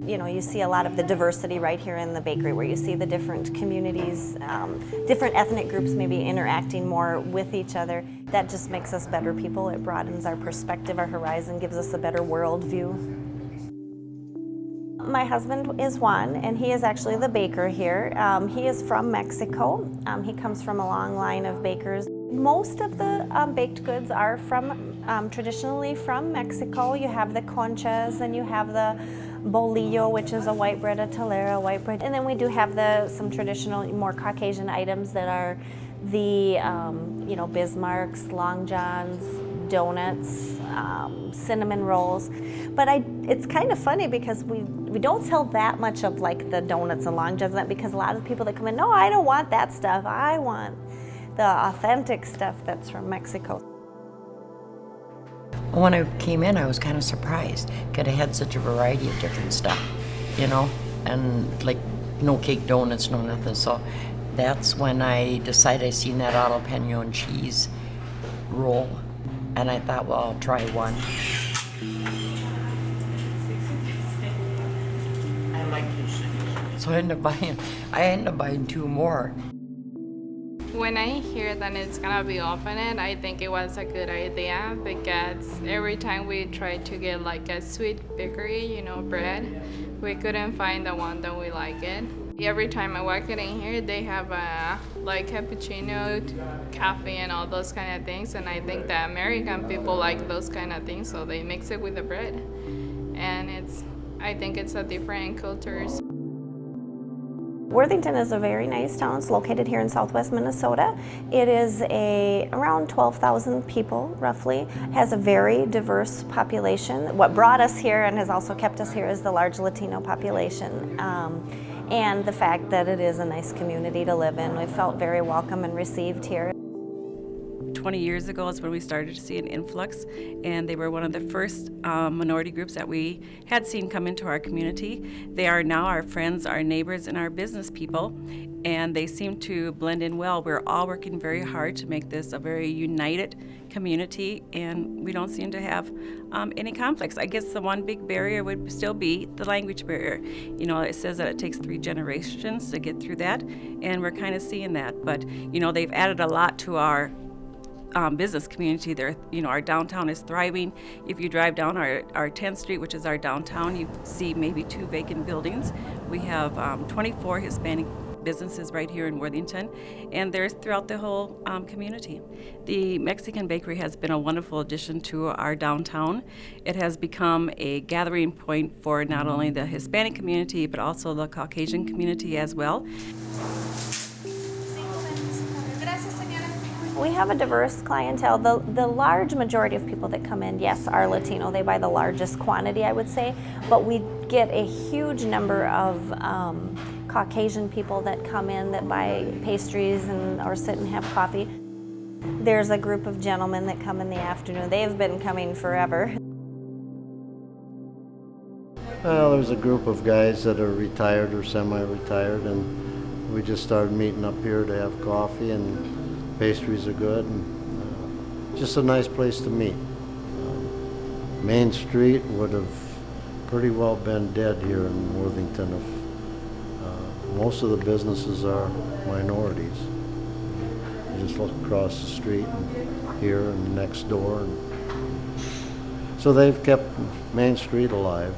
You know, you see a lot of the diversity right here in the bakery, where you see the different communities, different ethnic groups maybe interacting more with each other. That just makes us better people. It broadens our perspective, our horizon, gives us a better world view. My husband is Juan, and he is actually the baker here. He is from Mexico. He comes from a long line of bakers. Most of the baked goods are traditionally from Mexico. You have the conchas, and you have the bolillo, which is a white bread, a telera white bread. And then we do have some traditional, more Caucasian items that are the Bismarcks, Long Johns, donuts, cinnamon rolls. But it's kind of funny because we don't sell that much of like the donuts and Long Johns, because a lot of the people that come in, no, I don't want that stuff. I want the authentic stuff that's from Mexico. When I came in, I was kind of surprised because it had such a variety of different stuff, and like no cake donuts, no nothing. So that's when I decided I seen that jalapeno and cheese roll, and I thought, well, I'll try one. I like this. So I ended up buying 2 more. When I hear that it's gonna be opened, I think it was a good idea, because every time we tried to get like a sweet bakery, bread, we couldn't find the one that we like it. Every time I walk in here, they have like cappuccino, coffee, and all those kind of things, and I think the American people like those kind of things, so they mix it with the bread, and I think it's a different cultures. Worthington is a very nice town. It's located here in southwest Minnesota. It is around 12,000 people, roughly. It has a very diverse population. What brought us here and has also kept us here is the large Latino population, and the fact that it is a nice community to live in. We felt very welcome and received here. 20 years ago is when we started to see an influx, and they were one of the first minority groups that we had seen come into our community. They are now our friends, our neighbors, and our business people, and they seem to blend in well. We're all working very hard to make this a very united community, and we don't seem to have any conflicts. I guess the one big barrier would still be the language barrier. It says that it takes 3 generations to get through that, and we're kind of seeing that. But they've added a lot to our business community there. Our downtown is thriving. If you drive down our 10th Street, which is our downtown, you see maybe 2 vacant buildings. We have 24 Hispanic businesses right here in Worthington, and they're throughout the whole community. The Mexican bakery has been a wonderful addition to our downtown. It has become a gathering point for not only the Hispanic community, but also the Caucasian community as well. We have a diverse clientele. The large majority of people that come in, yes, are Latino. They buy the largest quantity, I would say, but we get a huge number of Caucasian people that come in that buy pastries or sit and have coffee. There's a group of gentlemen that come in the afternoon. They've been coming forever. Well, there's a group of guys that are retired or semi-retired, and we just started meeting up here to have coffee, and pastries are good, and just a nice place to meet. Main Street would have pretty well been dead here in Worthington if most of the businesses are minorities. You just look across the street and here and next door, and so they've kept Main Street alive.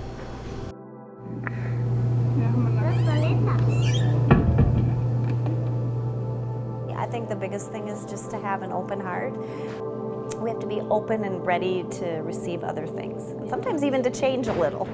I think the biggest thing is just to have an open heart. We have to be open and ready to receive other things, and sometimes even to change a little.